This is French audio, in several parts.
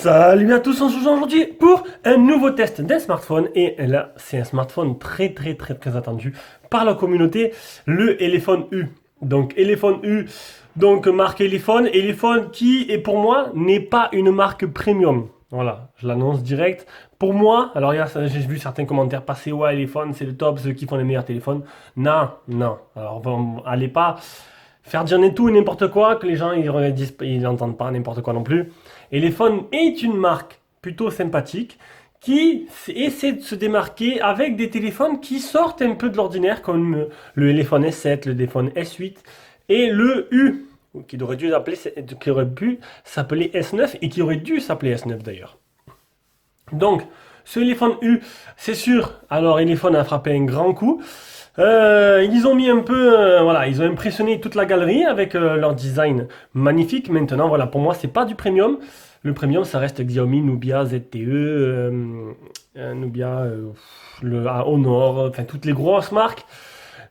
Salut à tous, on se rejoint aujourd'hui pour un nouveau test d'un smartphone. Et là, c'est un smartphone très attendu par la communauté, le Elephone U. Donc, Elephone U, donc marque Elephone. Elephone qui, et pour moi, n'est pas une marque premium. Voilà, je l'annonce direct. Pour moi, alors j'ai vu certains commentaires passer, ouais, Elephone, c'est le top, ceux qui font les meilleurs téléphones. Non, non. Alors, bon, allez pas faire dire tout et n'importe quoi, que les gens ils n'entendent pas n'importe quoi non plus. Elephone est une marque plutôt sympathique qui essaie de se démarquer avec des téléphones qui sortent un peu de l'ordinaire, comme le Elephone S7, le Elephone S8 et le U, qui aurait pu s'appeler S9 et qui aurait dû s'appeler S9 d'ailleurs. Donc, ce Elephone U, c'est sûr, alors Elephone a frappé un grand coup. Ils ont mis un peu, voilà, ils ont impressionné toute la galerie avec leur design magnifique. Maintenant, voilà, pour moi, c'est pas du premium. Le premium, ça reste Xiaomi, Nubia, ZTE, Nubia, Honor, enfin toutes les grosses marques.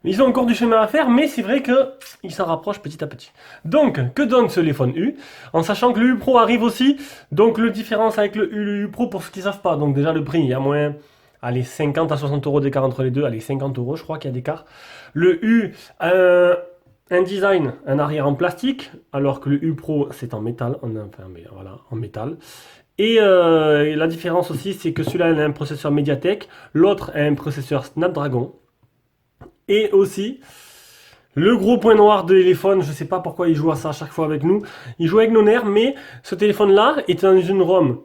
Ils ont encore du chemin à faire, mais c'est vrai que ils s'en rapprochent petit à petit. Donc, que donne ce téléphone U? En sachant que le U Pro arrive aussi. Donc, le différence avec le U Pro, pour ceux qui ne savent pas, donc déjà le prix, il y a moins, allez, 50 à 60 euros d'écart entre les deux. Allez, 50 euros, je crois qu'il y a d'écart. Le U, un design, un arrière en plastique, alors que le U Pro, c'est en métal. Enfin, mais voilà, en métal. Et la différence aussi, c'est que celui-là a un processeur Mediatek, l'autre a un processeur Snapdragon. Et aussi, le gros point noir de téléphone, je ne sais pas pourquoi il joue à ça à chaque fois avec nous. Il joue avec nos nerfs, mais ce téléphone-là est dans une ROM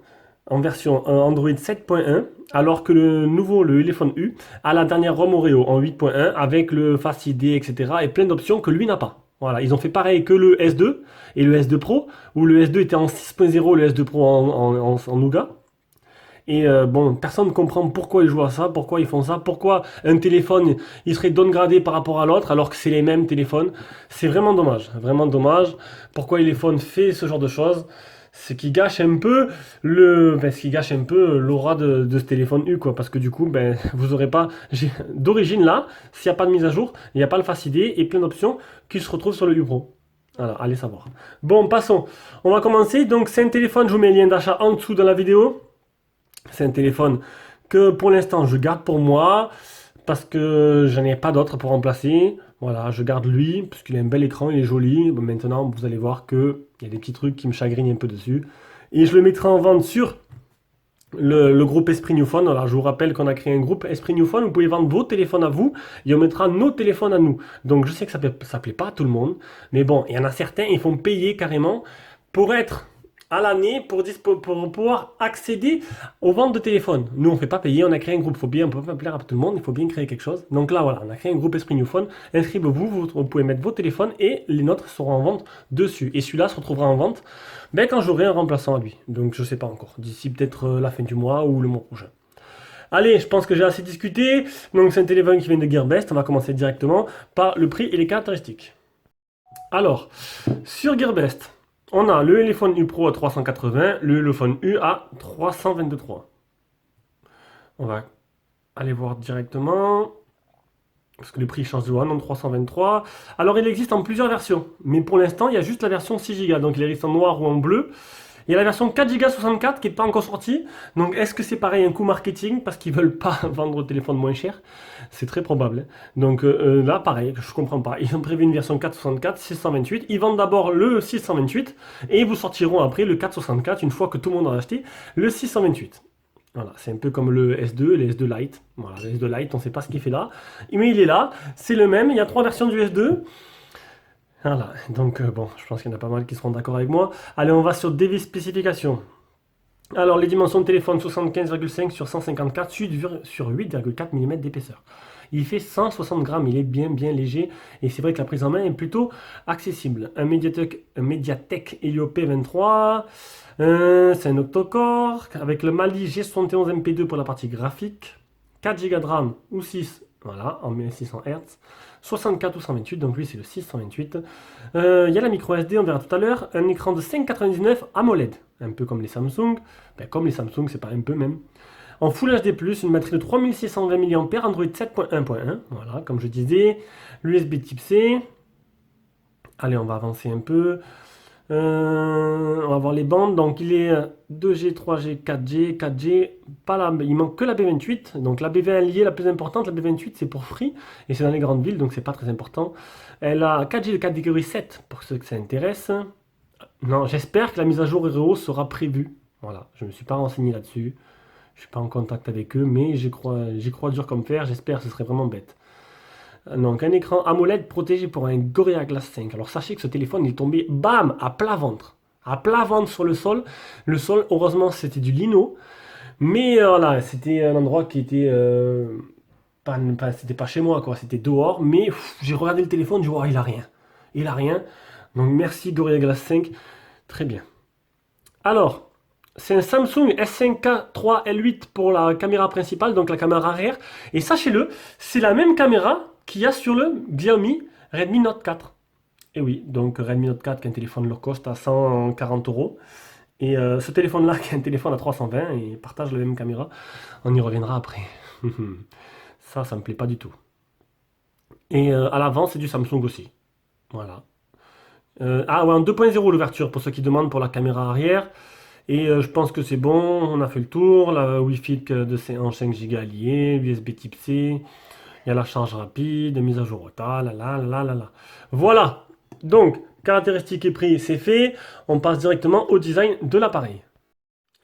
en version Android 7.1, alors que le nouveau, le téléphone U, a la dernière ROM Oreo en 8.1 avec le Face ID, etc. et plein d'options que lui n'a pas. Voilà, ils ont fait pareil que le S2 et le S2 Pro, où le S2 était en 6.0, le S2 Pro en Nougat. Et bon, personne ne comprend pourquoi ils jouent à ça, pourquoi ils font ça, pourquoi un téléphone il serait downgradé par rapport à l'autre alors que c'est les mêmes téléphones. C'est vraiment dommage, vraiment dommage. Pourquoi téléphone fait ce genre de choses? Ce qui gâche un peu ce qui gâche un peu l'aura de ce téléphone U quoi, parce que du coup, ben vous aurez pas, d'origine là, s'il n'y a pas de mise à jour, il n'y a pas le Face ID et plein d'options qui se retrouvent sur le U Pro. Voilà, allez savoir. Bon, passons. On va commencer. Donc c'est un téléphone, je vous mets le lien d'achat en dessous dans la vidéo. C'est un téléphone que pour l'instant je garde pour moi parce que je n'ai pas d'autre pour remplacer. Voilà, je garde lui parce qu'il a un bel écran, il est joli. Bon, maintenant, vous allez voir qu'il y a des petits trucs qui me chagrinent un peu dessus. Et je le mettrai en vente sur le groupe Esprit New Phone. Alors, je vous rappelle qu'on a créé un groupe Esprit New Phone. Vous pouvez vendre vos téléphones à vous et on mettra nos téléphones à nous. Donc, je sais que ça ne plaît pas à tout le monde. Mais bon, il y en a certains, ils font payer carrément pour être à l'année pour pouvoir accéder aux ventes de téléphone. Nous, on ne fait pas payer, on a créé un groupe. Faut bien, on peut pas plaire à tout le monde, il faut bien créer quelque chose. Donc là, voilà, on a créé un groupe Esprit New Phone. Inscrivez-vous, vous pouvez mettre vos téléphones et les nôtres seront en vente dessus. Et celui-là se retrouvera en vente quand j'aurai un remplaçant à lui. Donc je ne sais pas encore, d'ici peut-être la fin du mois ou le mois prochain. Allez, je pense que j'ai assez discuté. Donc c'est un téléphone qui vient de Gearbest. On va commencer directement par le prix et les caractéristiques. Alors, sur Gearbest, on a le téléphone U Pro à 380, le téléphone U à 323. On va aller voir directement, parce que le prix change de loi, non 323. Alors il existe en plusieurs versions, mais pour l'instant il y a juste la version 6 Go, donc il existe en noir ou en bleu. Il y a la version 4 Go 64 qui n'est pas encore sortie. Donc est-ce que c'est pareil un coup marketing parce qu'ils veulent pas vendre le téléphone moins cher? C'est très probable. Donc là pareil, je comprends pas. Ils ont prévu une version 464, 628. Ils vendent d'abord le 628 et ils vous sortiront après le 464 une fois que tout le monde a acheté le 628. Voilà, c'est un peu comme le S2, le S2 Lite. Voilà, le S2 Lite, on ne sait pas ce qu'il fait là. Mais il est là, c'est le même. Il y a 3 versions du S2. Voilà, donc bon, je pense qu'il y en a pas mal qui seront d'accord avec moi. Allez, on va sur des spécifications. Alors, les dimensions de téléphone 75,5 sur 154 sur 8,4 mm d'épaisseur. Il fait 160 grammes, il est bien léger et c'est vrai que la prise en main est plutôt accessible. Un Mediatek Helio P23, c'est un octa-core avec le Mali G71 MP2 pour la partie graphique, 4 Go de RAM ou 6, voilà, en 1600 Hz. 64 ou 128, donc lui c'est le 628. Il y a la micro SD, on verra tout à l'heure. Un écran de 5,99 AMOLED, un peu comme les Samsung. Ben, comme les Samsung, c'est pas un peu même. En Full HD+, une batterie de 3620 mAh, Android 7.1.1. Voilà, comme je disais. L'USB type C. Allez, on va avancer un peu. On va voir les bandes. Donc il est 2G, 3G, 4G, 4G. Pas la, il manque que la B28. Donc la B20 liée la plus importante, la B28 c'est pour Free et c'est dans les grandes villes donc c'est pas très important. Elle a 4G de catégorie 7 pour ceux que ça intéresse. Non, j'espère que la mise à jour REO sera prévue. Voilà, je ne me suis pas renseigné là-dessus. Je suis pas en contact avec eux, mais j'y crois dur comme fer. J'espère, ce serait vraiment bête. Donc un écran AMOLED protégé pour un Gorilla Glass 5. Alors sachez que ce téléphone il est tombé, bam, à plat ventre. À plat ventre sur le sol. Le sol, heureusement, c'était du lino. Mais voilà, c'était un endroit qui était c'était pas chez moi, quoi. C'était dehors. Mais j'ai regardé le téléphone, je vois, il a rien. Il a rien. Donc merci Gorilla Glass 5. Très bien. Alors, c'est un Samsung S5K 3L8 pour la caméra principale, donc la caméra arrière. Et sachez-le, c'est la même caméra qu'il y a sur le Xiaomi Redmi Note 4. Et oui, donc Redmi Note 4 qui est un téléphone low cost à 140 euros. Et ce téléphone-là qui est un téléphone à 320 et partage la même caméra. On y reviendra après. Ça me plaît pas du tout. Et à l'avant, c'est du Samsung aussi. Voilà. Ah ouais, en 2.0 l'ouverture pour ceux qui demandent pour la caméra arrière. Et je pense que c'est bon, on a fait le tour. La Wi-Fi en 5 Go lié, USB type C. Il y a la charge rapide, mise à jour retard, là. Voilà. Donc, caractéristiques et prix, c'est fait. On passe directement au design de l'appareil.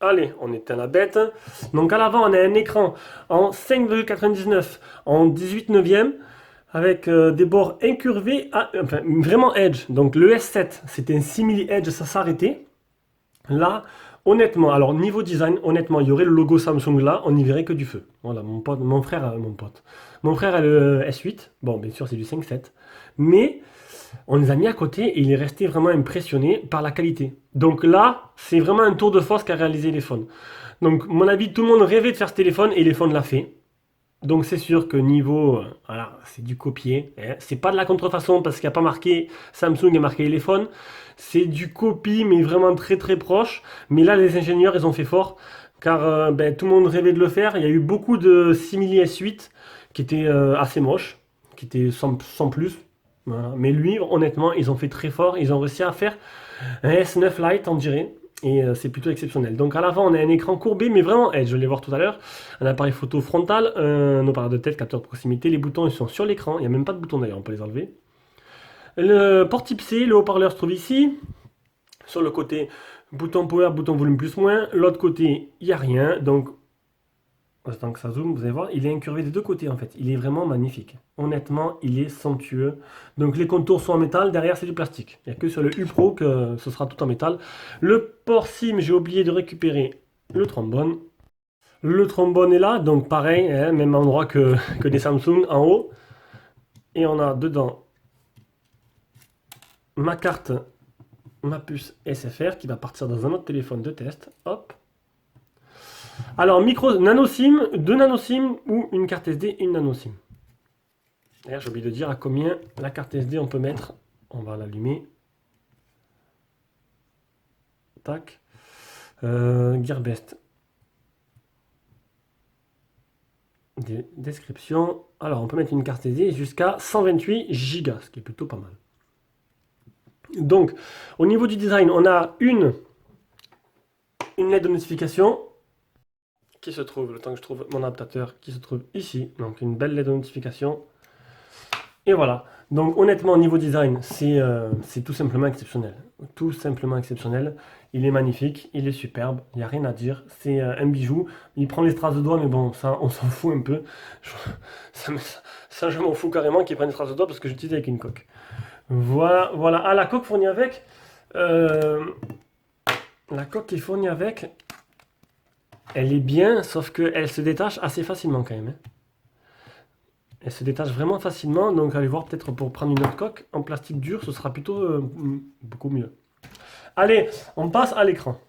Allez, on éteint la bête. Donc à l'avant, on a un écran en 5,99 en 18 neuvième avec des bords incurvés, enfin vraiment edge. Donc le S7, c'était un simili edge, ça s'arrêtait. Là, honnêtement, alors niveau design, honnêtement, il y aurait le logo Samsung là, on n'y verrait que du feu. Voilà, mon frère a le S8. Bon, bien sûr, c'est du 5.7, mais on les a mis à côté et il est resté vraiment impressionné par la qualité. Donc là, c'est vraiment un tour de force qu'a réalisé l'iPhone. Donc, mon avis, tout le monde rêvait de faire ce téléphone et l'iPhone l'a fait. Donc c'est sûr que niveau, voilà, c'est du copier, hein. C'est pas de la contrefaçon parce qu'il n'y a pas marqué Samsung, il y a marqué téléphone. C'est du copie, mais vraiment très très proche. Mais là, les ingénieurs, ils ont fait fort, car ben, tout le monde rêvait de le faire. Il y a eu beaucoup de simili S8 qui étaient assez moches, qui étaient sans plus. Voilà. Mais lui, honnêtement, ils ont fait très fort. Ils ont réussi à faire un S9 Lite, on dirait. Et c'est plutôt exceptionnel. Donc à l'avant, on a un écran courbé, mais vraiment edge, je vais les voir tout à l'heure. Un appareil photo frontal, un haut-parleur de tête, capteur de proximité. Les boutons, ils sont sur l'écran. Il n'y a même pas de bouton d'ailleurs, on peut les enlever. Le port type C, le haut-parleur se trouve ici. Sur le côté, bouton power, bouton volume plus moins. L'autre côté, il n'y a rien. Donc, tant que ça zoome, vous allez voir, il est incurvé des deux côtés en fait. Il est vraiment magnifique. Honnêtement, il est somptueux. Donc les contours sont en métal, derrière c'est du plastique. Il n'y a que sur le U Pro que ce sera tout en métal. Le port SIM, j'ai oublié de récupérer le trombone. Le trombone est là, donc pareil, hein, même endroit que des Samsung en haut. Et on a dedans ma carte, ma puce SFR qui va partir dans un autre téléphone de test. Hop. Alors, micro nano SIM, 2 nano SIM ou une carte SD et une nano SIM. D'ailleurs, j'ai oublié de dire à combien la carte SD on peut mettre. On va l'allumer. Tac. Gearbest. Description. Alors, on peut mettre une carte SD jusqu'à 128 Go, ce qui est plutôt pas mal. Donc, au niveau du design, on a une LED de notification qui se trouve, le temps que je trouve mon adaptateur, qui se trouve ici. Donc, une belle LED de notification. Et voilà. Donc, honnêtement, au niveau design, c'est tout simplement exceptionnel. Tout simplement exceptionnel. Il est magnifique, il est superbe, il n'y a rien à dire. C'est un bijou. Il prend les strass de doigts, mais bon, ça, on s'en fout un peu. Ça, je m'en fous carrément qu'il prenne les strass de doigts parce que j'utilise avec une coque. Voilà, voilà. Ah, la coque fournie avec. La coque qui est fournie avec, elle est bien, sauf qu'elle se détache assez facilement quand même, hein. Elle se détache vraiment facilement, donc allez voir peut-être pour prendre une autre coque en plastique dur, ce sera plutôt beaucoup mieux. Allez, on passe à l'écran.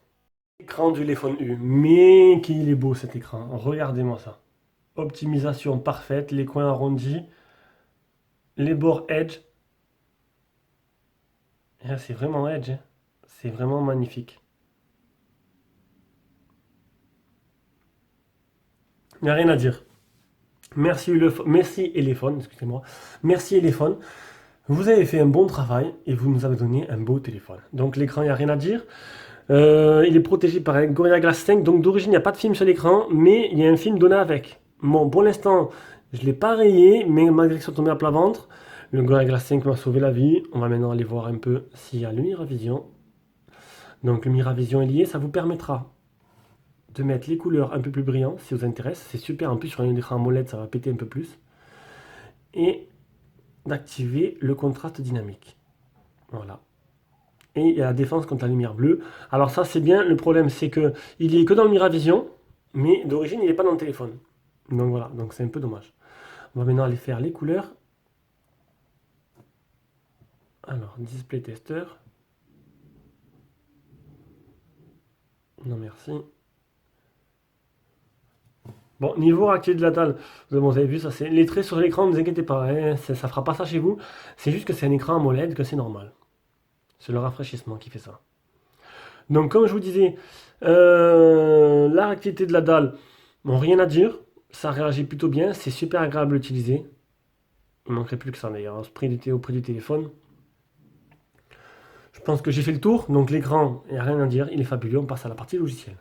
Écran du téléphone U. Mais qu'il est beau cet écran. Regardez-moi ça. Optimisation parfaite, les coins arrondis, les bords edge. C'est vraiment edge, hein. C'est vraiment magnifique. Il n'y a rien à dire. Merci téléphone, excusez-moi. Merci téléphone. Vous avez fait un bon travail et vous nous avez donné un beau téléphone. Donc l'écran, il n'y a rien à dire. Il est protégé par un Gorilla Glass 5, donc d'origine, il n'y a pas de film sur l'écran, mais il y a un film donné avec. Bon, pour l'instant, je ne l'ai pas rayé, mais malgré que ça soit tombé à plat ventre, le Gorilla Glass 5 m'a sauvé la vie. On va maintenant aller voir un peu s'il y a le Miravision. Donc le Miravision est lié, ça vous permettra de mettre les couleurs un peu plus brillantes si vous intéresse. C'est super, en plus sur un écran AMOLED, ça va péter un peu plus. Et d'activer le contraste dynamique. Voilà. Et il y a la défense contre la lumière bleue. Alors ça c'est bien, le problème c'est que il est que dans le Miravision, mais d'origine il n'est pas dans le téléphone. Donc voilà, donc c'est un peu dommage. On va maintenant aller faire les couleurs. Alors, display tester. Non merci. Bon, niveau réactivité de la dalle, vous avez vu, ça c'est les traits sur l'écran, ne vous inquiétez pas, hein, ça fera pas ça chez vous. C'est juste que c'est un écran AMOLED, que c'est normal. C'est le rafraîchissement qui fait ça. Donc, comme je vous disais, la réactivité de la dalle, bon, rien à dire. Ça réagit plutôt bien. C'est super agréable à utiliser. Il ne manquerait plus que ça d'ailleurs, au prix du téléphone. Je pense que j'ai fait le tour. Donc, l'écran, il n'y a rien à dire. Il est fabuleux. On passe à la partie logicielle.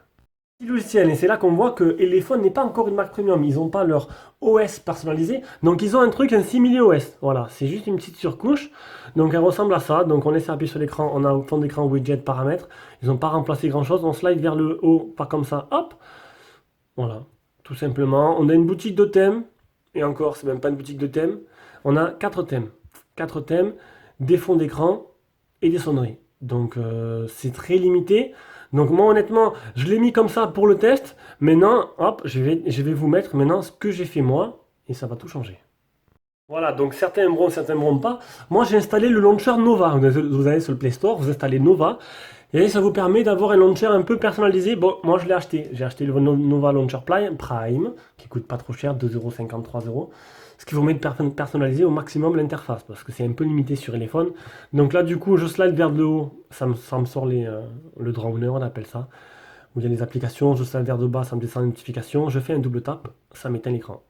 Logiciel, et c'est là qu'on voit que Elephone n'est pas encore une marque premium. Ils n'ont pas leur OS personnalisé. Donc, ils ont un truc, un simili OS. Voilà, c'est juste une petite surcouche. Donc, elle ressemble à ça. Donc, on laisse appuyer sur l'écran. On a au fond d'écran widget paramètres. Ils n'ont pas remplacé grand chose. On slide vers le haut, pas comme ça. Hop. Voilà, tout simplement. On a une boutique de thèmes. Et encore, c'est même pas une boutique de thèmes. On a 4 thèmes. 4 thèmes, des fonds d'écran et des sonneries. Donc, c'est très limité. Donc moi honnêtement, je l'ai mis comme ça pour le test. Maintenant, hop, je vais vous mettre maintenant ce que j'ai fait moi. Et ça va tout changer. Voilà, donc certains aimeront, certains n'aimeront pas. Moi j'ai installé le launcher Nova. Vous allez sur le Play Store, vous installez Nova. Et ça vous permet d'avoir un launcher un peu personnalisé. Bon, moi je l'ai acheté. J'ai acheté le Nova Launcher Prime, qui coûte pas trop cher, 2,50 €, 3 €. Ce qui vous permet de personnaliser au maximum l'interface, parce que c'est un peu limité sur téléphone. Donc là, du coup, je slide vers le haut, ça me sort le drawner, on appelle ça, où il y a les applications. Je slide vers le bas, ça me descend une notification. Je fais un double tap, ça m'éteint l'écran.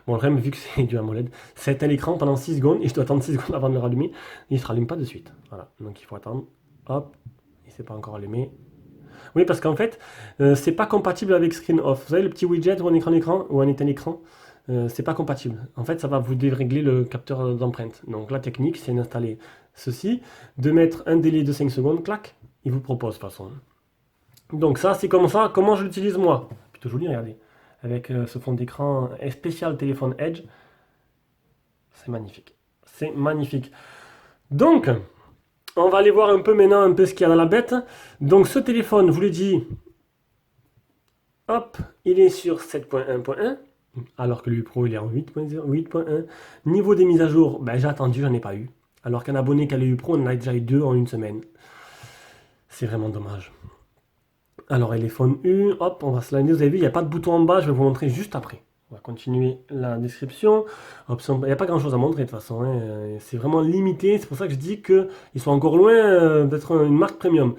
Bon, le problème, vu que c'est du AMOLED, ça éteint l'écran pendant 6 secondes, et je dois attendre 6 secondes avant de le rallumer. Il ne se rallume pas de suite. Voilà, donc il faut attendre. Hop, il ne s'est pas encore allumé. Oui, parce qu'en fait, c'est pas compatible avec Screen Off. Vous savez, le petit widget ou un écran ou un éteint écran, c'est pas compatible. En fait, ça va vous dérégler le capteur d'empreinte. Donc la technique, c'est d'installer ceci, de mettre un délai de 5 secondes, clac, il vous propose de toute façon. Donc ça, c'est comme ça, comment je l'utilise moi. Plutôt joli, regardez. Avec ce fond d'écran spécial téléphone Edge, c'est magnifique. C'est magnifique. Donc, on va aller voir un peu maintenant un peu ce qu'il y a dans la bête. Donc ce téléphone, je vous l'ai dit, hop, il est sur 7.1.1, alors que le Pro il est en 8.0, 8.1. Niveau des mises à jour, ben, j'ai attendu, j'en ai pas eu. Alors qu'un abonné qui a le U Pro, on en a déjà eu 2 en une semaine. C'est vraiment dommage. Alors, téléphone U, hop, on va se l'annoncer. Vous avez vu, il n'y a pas de bouton en bas, je vais vous montrer juste après. On va continuer la description. Option, il n'y a pas grand chose à montrer de toute façon, hein. C'est vraiment limité. C'est pour ça que je dis qu'ils sont encore loin d'être une marque premium.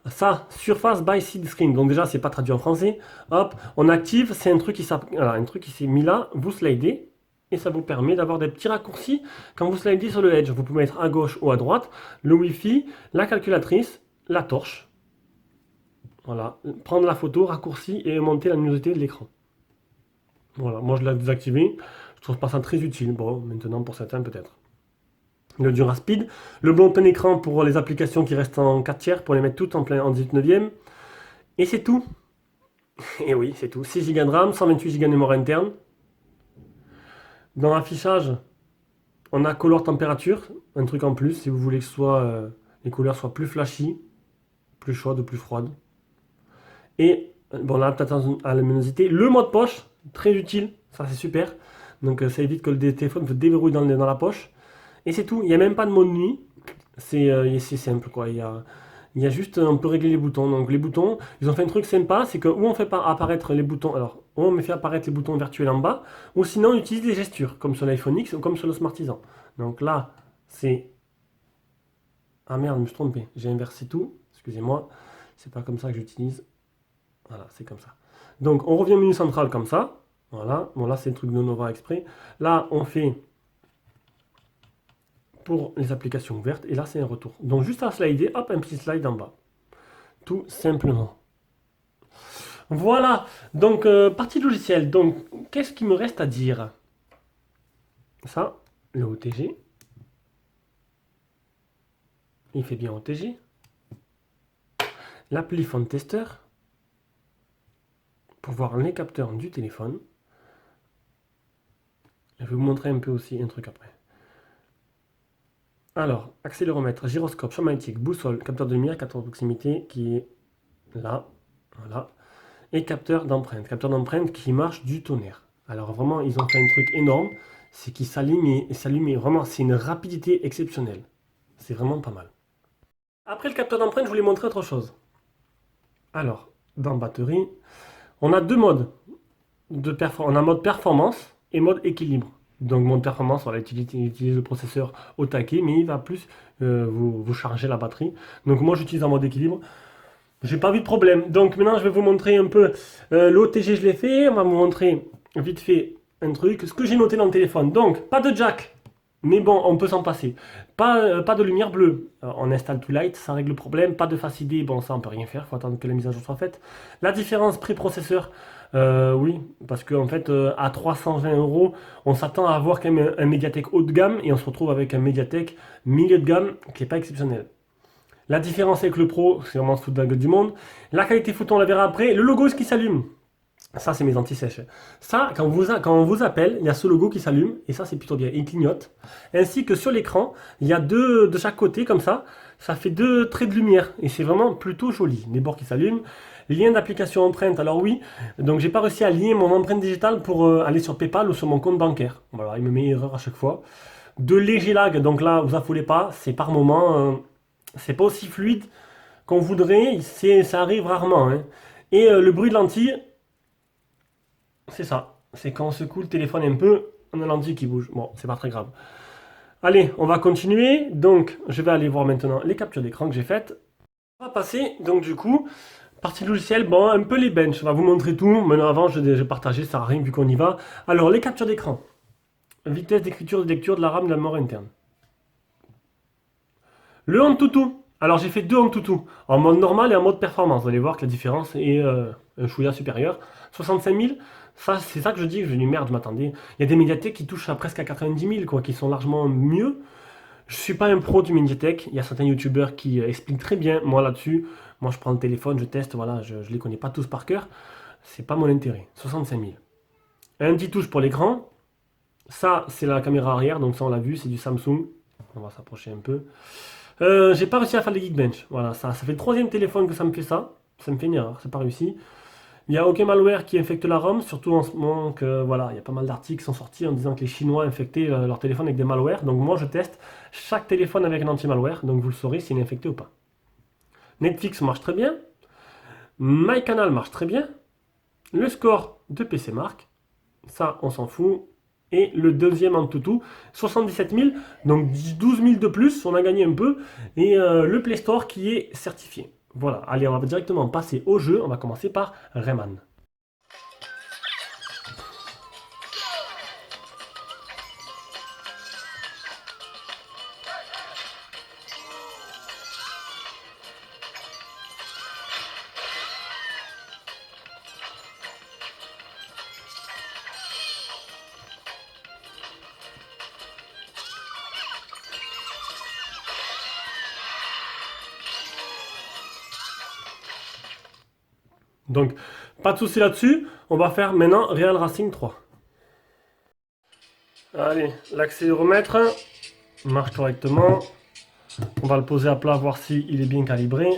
Ça, Surface by Seed Screen. Donc, déjà, c'est pas traduit en français. Hop, on active. C'est un truc qui s'est mis là. Vous slidez. Et ça vous permet d'avoir des petits raccourcis quand vous slidez sur le Edge. Vous pouvez mettre à gauche ou à droite le Wi-Fi, la calculatrice, la torche. Voilà, prendre la photo, raccourci et monter la luminosité de l'écran. Voilà, moi je l'ai désactivé. Je trouve pas ça très utile. Bon, maintenant pour certains peut-être. Le Dura Speed, le bon plein écran pour les applications qui restent en 4 tiers pour les mettre toutes en plein en 18 neuvième. Et c'est tout. Et oui, c'est tout. 6 Go de RAM, 128 Go de mémoire interne. Dans l'affichage, on a Color Température, un truc en plus si vous voulez que les couleurs soient plus flashy, plus chaudes ou plus froides. Et bon, là, attention à la luminosité. Le mode poche, très utile, ça c'est super. Donc ça évite que le téléphone se déverrouille dans la poche. Et c'est tout, il n'y a même pas de mode nuit. C'est simple quoi. Il y a juste, on peut régler les boutons. Donc les boutons, ils ont fait un truc sympa, c'est que où on fait apparaître les boutons, alors où on fait apparaître les boutons virtuels en bas, ou sinon on utilise des gestures, comme sur l'iPhone X ou comme sur le Smartisan. Donc là, c'est... Ah merde, je me suis trompé, j'ai inversé tout, excusez-moi, c'est pas comme ça que j'utilise. Voilà, c'est comme ça. Donc, on revient au menu central comme ça. Voilà. Bon, là, c'est le truc de Nova Exprès. Là, on fait pour les applications ouvertes. Et là, c'est un retour. Donc, juste à slider, hop, un petit slide en bas. Tout simplement. Voilà. Donc, partie logicielle. Donc, qu'est-ce qu'il me reste à dire? Ça, le OTG. Il fait bien OTG. L'appli Phone Tester. Pour voir les capteurs du téléphone. Je vais vous montrer un peu aussi un truc après. Alors, accéléromètre, gyroscope, champ magnétique, boussole, capteur de lumière, capteur de proximité qui est là, voilà. Et capteur d'empreinte qui marche du tonnerre. Alors vraiment, ils ont fait un truc énorme, c'est qu'il s'allume et s'allume, vraiment, c'est une rapidité exceptionnelle. C'est vraiment pas mal. Après le capteur d'empreinte, je voulais montrer autre chose. Alors, dans batterie, on a deux modes. On a mode performance et mode équilibre. Donc mode performance, on va utiliser le processeur au taquet, mais il va plus vous charger la batterie. Donc moi j'utilise en mode équilibre. J'ai pas vu de problème. Donc maintenant je vais vous montrer un peu l'OTG, je l'ai fait. On va vous montrer vite fait un truc. Ce que j'ai noté dans le téléphone. Donc pas de jack. Mais bon, on peut s'en passer. Pas de lumière bleue. On installe Twilight, ça règle le problème. Pas de face ID, bon ça on peut rien faire, il faut attendre que la mise à jour soit faite. La différence prix-processeur, oui, parce qu'en fait à 320 euros, on s'attend à avoir quand même un Mediatek haut de gamme et on se retrouve avec un Mediatek milieu de gamme qui n'est pas exceptionnel. La différence avec le Pro, c'est vraiment se foutre de la gueule du monde. La qualité photo, on la verra après. Le logo, est-ce qui s'allume? Ça, c'est mes anti-sèches. Ça, quand on vous appelle, il y a ce logo qui s'allume, et ça, c'est plutôt bien. Il clignote. Ainsi que sur l'écran, il y a deux de chaque côté, comme ça. Ça fait deux traits de lumière, et c'est vraiment plutôt joli. Les bords qui s'allument. Lien d'application empreinte, alors oui. Donc, j'ai pas réussi à lier mon empreinte digitale pour aller sur PayPal ou sur mon compte bancaire. Voilà, il me met erreur à chaque fois. De léger lag, donc là, vous affolez pas. C'est par moment, c'est pas aussi fluide qu'on voudrait. Ça arrive rarement. Hein. Et le bruit de lentille. C'est ça. C'est quand on secoue le téléphone un peu, on a la lentille qui bouge. Bon, c'est pas très grave. Allez, on va continuer. Donc, je vais aller voir maintenant les captures d'écran que j'ai faites. On va passer, donc du coup, partie logicielle, bon, un peu les benches. On va vous montrer tout. Maintenant, avant, je partageais, ça sert à rien vu qu'on y va. Alors, les captures d'écran. Vitesse d'écriture, de lecture de la RAM de la mémoire interne. Le Antutu. Alors, j'ai fait deux Antutu. En mode normal et en mode performance. Vous allez voir que la différence est un chouïa supérieur. 65 000. Ça, c'est ça que je dis, je dis merde, je m'attendais. Il y a des médiathèques qui touchent à presque à 90 000, quoi, qui sont largement mieux. Je suis pas un pro du médiathèque. Il y a certains youtubeurs qui expliquent très bien, moi là-dessus. Moi, je prends le téléphone, je teste, voilà, je les connais pas tous par cœur. C'est pas mon intérêt. 65 000. Un petit touche pour l'écran. Ça, c'est la caméra arrière, donc ça, on l'a vu, c'est du Samsung. On va s'approcher un peu. J'ai pas réussi à faire les Geekbench. Voilà, ça fait le troisième téléphone que ça me fait ça. Ça me fait une erreur, c'est pas réussi. Il n'y a aucun malware qui infecte la ROM, surtout en ce moment que voilà, il y a pas mal d'articles qui sont sortis en disant que les Chinois infectaient leur téléphone avec des malwares. Donc moi je teste chaque téléphone avec un anti-malware, donc vous le saurez s'il est infecté ou pas. Netflix marche très bien. MyCanal marche très bien. Le score de PC Mark, ça on s'en fout. Et le deuxième en tout, 77 000, donc 12 000 de plus, on a gagné un peu. Et le Play Store qui est certifié. Voilà, allez, on va directement passer au jeu. On va commencer par Rayman. Donc, pas de souci là-dessus. On va faire maintenant Real Racing 3. Allez, l'accéléromètre marche correctement. On va le poser à plat, voir s'il est bien calibré.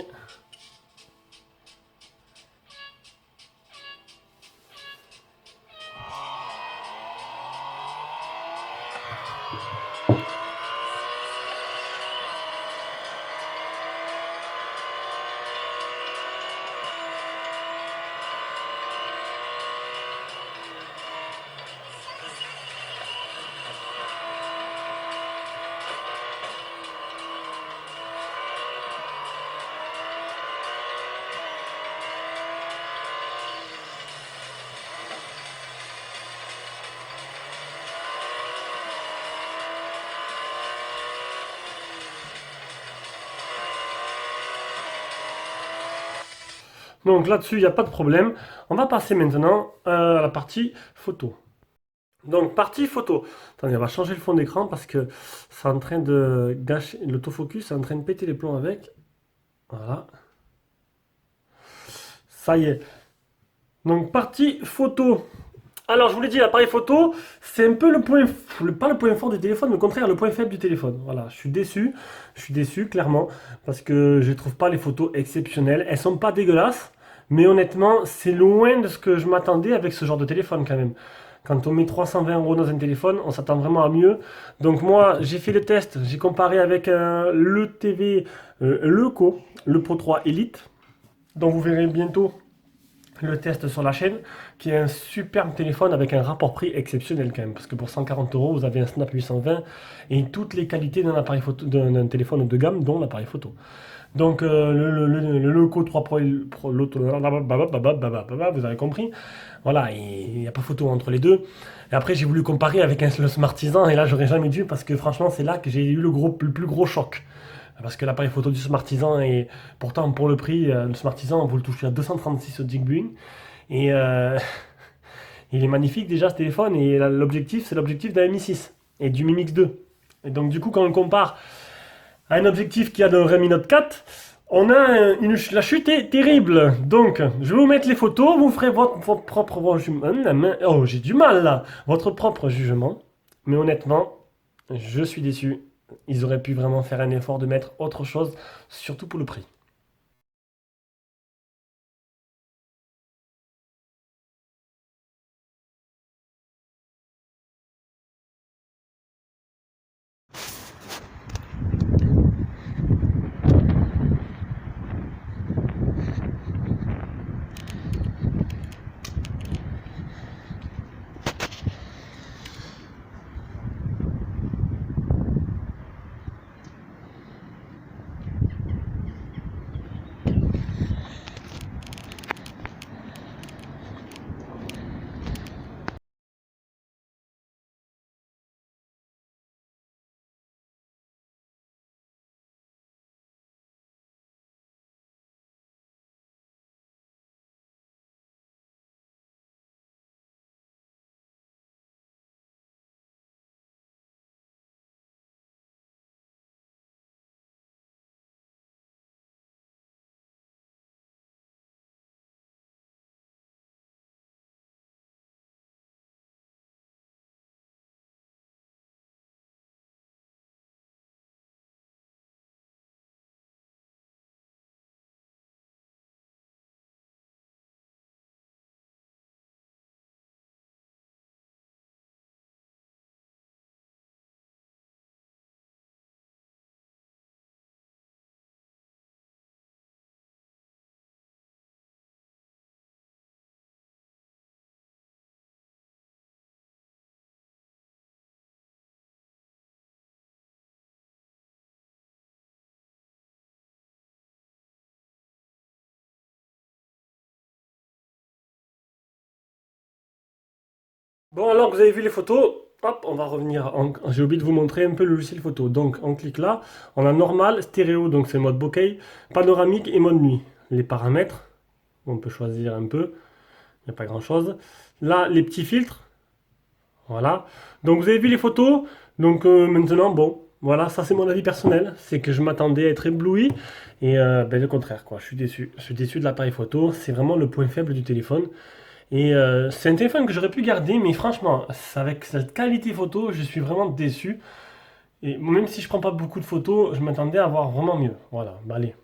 Donc là-dessus, il n'y a pas de problème. On va passer maintenant à la partie photo. Donc, partie photo. Attendez, on va changer le fond d'écran parce que c'est en train de gâcher l'autofocus, c'est en train de péter les plombs avec. Voilà, ça y est. Donc, partie photo. Alors, je vous l'ai dit, l'appareil photo, c'est un peu le point, pas le point fort du téléphone, mais au contraire, le point faible du téléphone. Voilà, je suis déçu, clairement, parce que je trouve pas les photos exceptionnelles. Elles sont pas dégueulasses, mais honnêtement, c'est loin de ce que je m'attendais avec ce genre de téléphone quand même. Quand on met 320 € dans un téléphone, on s'attend vraiment à mieux. Donc moi, j'ai fait le test, j'ai comparé avec le TV, le Pro 3 Elite, dont vous verrez bientôt le test sur la chaîne, qui est un superbe téléphone avec un rapport prix exceptionnel quand même, parce que pour 140 €, vous avez un Snap 820 et toutes les qualités d'un appareil photo, d'un téléphone de gamme, dont l'appareil photo. Donc le Loco 3 Pro, vous avez compris. Voilà, il n'y a pas photo entre les deux. Et après, j'ai voulu comparer avec le Smartisan, et là, j'aurais jamais dû, parce que franchement, c'est là que j'ai eu le plus gros choc. Parce que l'appareil photo du Smartisan est pourtant pour le prix, le Smartisan, vous le touchez à 236 au Zigbee. Et il est magnifique déjà ce téléphone. Et l'objectif, c'est l'objectif d'un Mi 6 et du Mi Mix 2. Et donc du coup, quand on le compare à un objectif qui a d'un Redmi Note 4, on a la chute est terrible. Donc, je vais vous mettre les photos, vous ferez votre propre jugement. Oh, j'ai du mal là. Votre propre jugement. Mais honnêtement, je suis déçu. Ils auraient pu vraiment faire un effort de mettre autre chose, surtout pour le prix. Bon, alors que vous avez vu les photos, hop, on va revenir. J'ai oublié de vous montrer un peu le logiciel photo. Donc, on clique là. On a normal, stéréo, donc c'est le mode bokeh, panoramique et mode nuit. Les paramètres, on peut choisir un peu. Il n'y a pas grand-chose. Là, les petits filtres. Voilà. Donc, vous avez vu les photos. Donc, maintenant, bon, voilà, ça c'est mon avis personnel. C'est que je m'attendais à être ébloui. Et ben, le contraire, quoi. Je suis déçu. Je suis déçu de l'appareil photo. C'est vraiment le point faible du téléphone. Et c'est un téléphone que j'aurais pu garder, mais franchement, avec cette qualité photo, je suis vraiment déçu. Et même si je prends pas beaucoup de photos, je m'attendais à avoir vraiment mieux. Voilà, bah allez,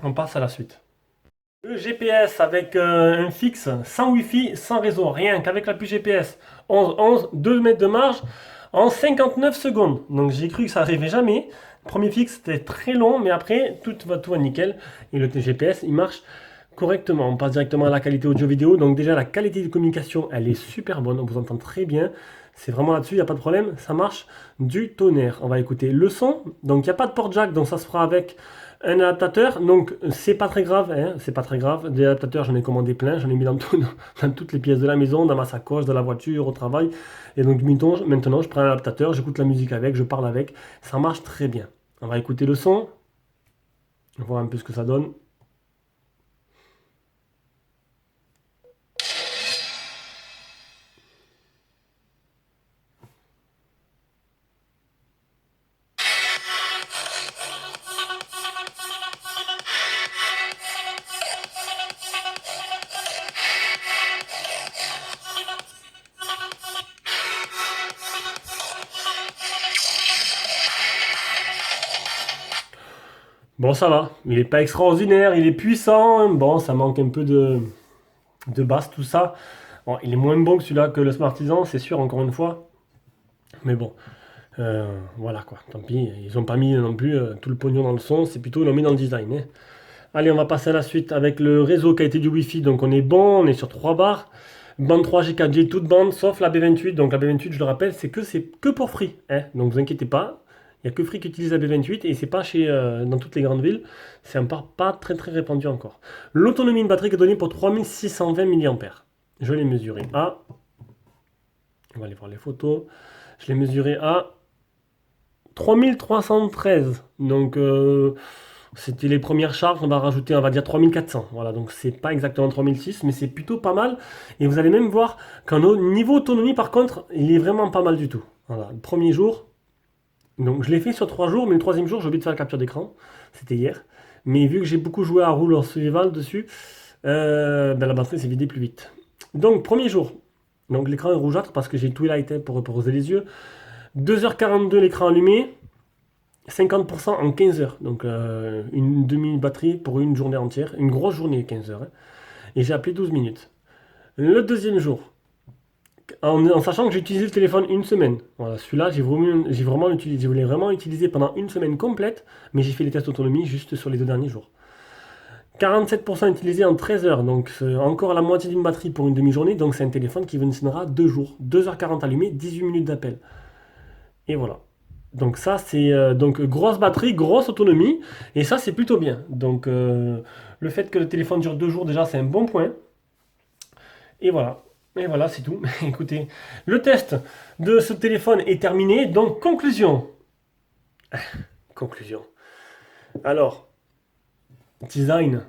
on passe à la suite. Le GPS avec un fixe, sans Wi-Fi, sans réseau, rien qu'avec l'appui GPS. 11, 2 mètres de marge en 59 secondes. Donc j'ai cru que ça arrivait jamais. Le premier fixe c'était très long, mais après tout va nickel. Et le GPS il marche correctement. On passe directement à la qualité audio-vidéo. Donc déjà la qualité de communication elle est super bonne, on vous entend très bien. C'est vraiment là-dessus, il n'y a pas de problème, ça marche du tonnerre. On va écouter le son. Donc il n'y a pas de port jack, donc ça se fera avec un adaptateur. Donc c'est pas très grave, hein, c'est pas très grave. Des adaptateurs, j'en ai commandé plein, j'en ai mis dans toutes les pièces de la maison, dans ma sacoche, dans la voiture, au travail. Et donc maintenant je prends un adaptateur, j'écoute la musique avec, je parle avec. Ça marche très bien. On va écouter le son, voir un peu ce que ça donne. Bon, ça va. Il est pas extraordinaire, il est puissant. Bon, ça manque un peu de base, tout ça. Bon, il est moins bon que celui-là, que le Smartisan, c'est sûr, encore une fois. Mais bon, voilà quoi. Tant pis, ils ont pas mis non plus tout le pognon dans le son, c'est plutôt ils l'ont mis dans le design, hein. Allez, on va passer à la suite avec le réseau qualité du Wi-Fi. Donc on est bon, on est sur 3 barres. Bande 3G, 4G, toute bande, sauf la B28. Donc la B28, je le rappelle, c'est que pour Free, hein. Donc vous inquiétez pas, il n'y a que Free qui utilise la B28 et c'est pas dans toutes les grandes villes. C'est un pas très très répandu encore. L'autonomie de batterie est donnée pour 3620 mAh. Je l'ai mesuré à... On va aller voir les photos. Je l'ai mesuré à 3313. Donc c'était les premières charges, on va rajouter, on va dire 3400. Voilà, donc c'est pas exactement 3006, mais c'est plutôt pas mal. Et vous allez même voir qu'en niveau autonomie, par contre, il est vraiment pas mal du tout. Voilà, le premier jour, donc je l'ai fait sur 3 jours, mais le troisième jour, j'ai oublié de faire la capture d'écran. C'était hier. Mais vu que j'ai beaucoup joué à Roule Survival dessus, la batterie s'est vidée plus vite. Donc, premier jour, donc l'écran est rougeâtre parce que j'ai Twilight pour reposer les yeux. 2h42 l'écran allumé, 50% en 15 heures. Donc une demi-batterie pour une journée entière. Une grosse journée, 15 heures, hein. Et j'ai appelé 12 minutes. Le deuxième jour, en sachant que j'ai utilisé le téléphone une semaine. Voilà, celui-là, j'ai vraiment utilisé. Je voulais vraiment utiliser pendant une semaine complète, mais j'ai fait les tests d'autonomie juste sur les 2 derniers jours. 47% utilisé en 13 heures, donc encore la moitié d'une batterie pour une demi-journée. Donc c'est un téléphone qui fonctionnera 2 jours. 2h40 allumé, 18 minutes d'appel. Et voilà. Donc ça c'est donc grosse batterie, grosse autonomie, et ça c'est plutôt bien. Donc le fait que le téléphone dure 2 jours déjà c'est un bon point. Et voilà. Et voilà, c'est tout. Écoutez, le test de ce téléphone est terminé. Donc conclusion. Conclusion. Alors, design,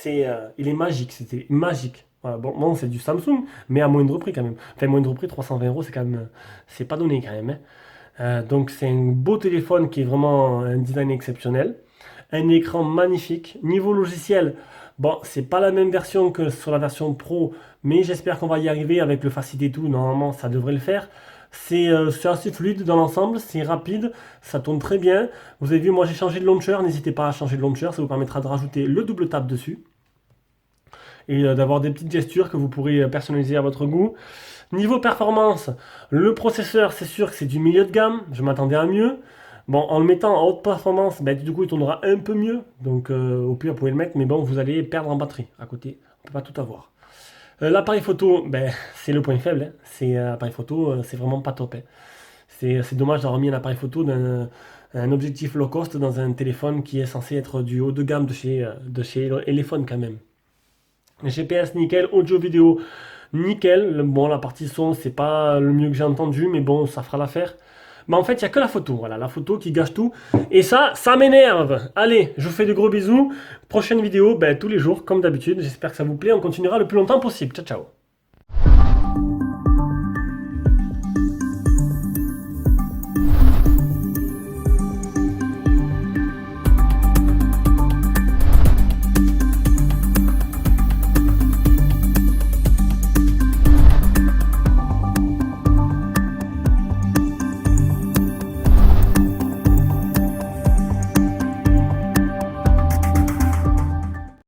il est magique, c'était magique. Voilà, bon, c'est du Samsung, mais à moindre prix quand même. Enfin, moindre prix, 320 euros, c'est quand même, c'est pas donné quand même, hein. Donc c'est un beau téléphone qui est vraiment un design exceptionnel. Un écran magnifique. Niveau logiciel, bon, c'est pas la même version que sur la version Pro, mais j'espère qu'on va y arriver avec le Facilité et tout. Normalement, ça devrait le faire. C'est assez fluide dans l'ensemble, c'est rapide, ça tourne très bien. Vous avez vu, moi j'ai changé de launcher, n'hésitez pas à changer de launcher, ça vous permettra de rajouter le double tap dessus et d'avoir des petites gestures que vous pourrez personnaliser à votre goût. Niveau performance, le processeur, c'est sûr que c'est du milieu de gamme, je m'attendais à mieux. Bon, en le mettant en haute performance, ben, du coup il tournera un peu mieux, donc au pire vous pouvez le mettre, mais bon, vous allez perdre en batterie à côté, on peut pas tout avoir. L'appareil photo, ben, c'est le point faible, hein. C'est l'appareil photo, c'est vraiment pas top, hein. C'est dommage d'avoir mis un appareil photo un objectif low cost dans un téléphone qui est censé être du haut de gamme de chez Elephone quand même. GPS nickel, audio vidéo nickel. Bon, la partie son, c'est pas le mieux que j'ai entendu, mais bon, ça fera l'affaire. Mais en fait, il n'y a que la photo, voilà, la photo qui gâche tout. Et ça m'énerve. Allez, je vous fais de gros bisous. Prochaine vidéo, ben, tous les jours, comme d'habitude. J'espère que ça vous plaît. On continuera le plus longtemps possible. Ciao, ciao.